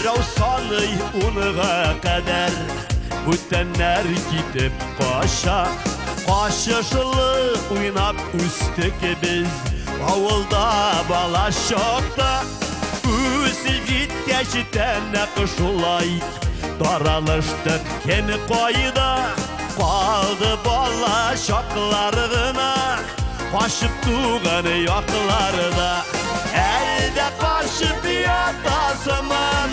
Ravsanı unğa kadar Büttenler gidip başa Kaşışılı oynap üstük biz Avulda bala şokta Üsül gitkeşten kışulay Daralıştık kemi koyda Kaldı bala şoklarına Başıp tuğanı yoklarda Elde karşı bir atasıman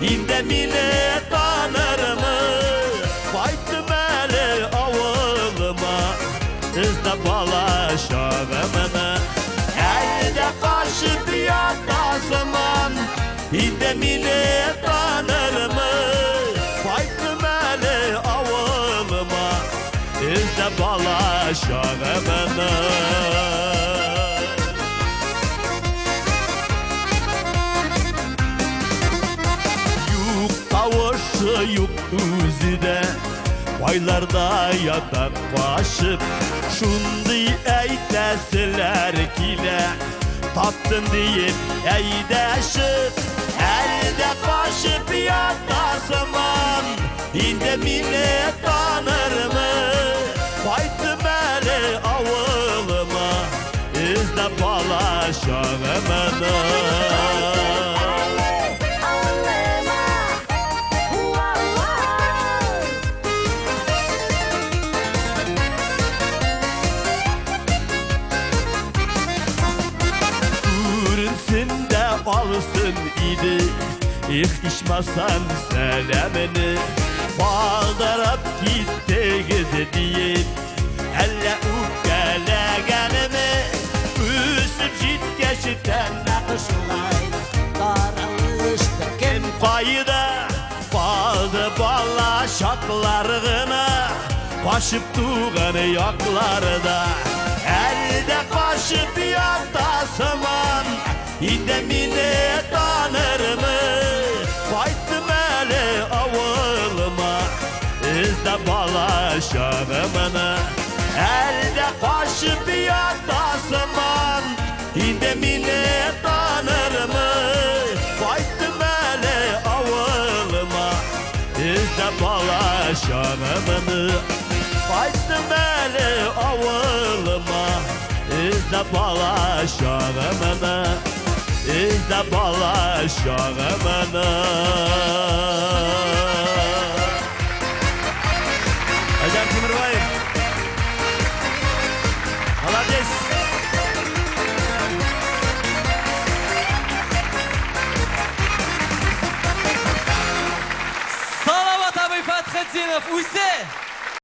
İnde mine tanır mı? Baytım eli avılıma Izda bala şağımına Elde karşı bir atasıman İnde mine tanır mı? Baytım eli avılıma Izda bala şağımına Yok üzüde Baylarda yatak başıp Şundy eytesiler kile Tattın deyip eydeşip Elde başıp yatasıman İnde mine tanır mı? Baytım eli avılıma İzde bala şağımına alsın idi İhişmasan selamını Bağdarıp gittiniz deyip Elle ukelegenimi Üsüp jitkeşitten nakışılay Daralıştı kim kayda Kaldı balla şaklarına Başıp tuğanı yoklarda Elde kaşıp yatasıman İnde mine tanır mı? Baytım eli avılıma İzde bala şağımına Elde kaşıp yatasıman İnde mine tanır mı? Baytım eli avılıma İzde bala şağımına Baytım eli avılıma İzde bala şağımına İzde bala şağımına Hocam Timurbayım Молодец Salavat abi Fatxetdinov, Use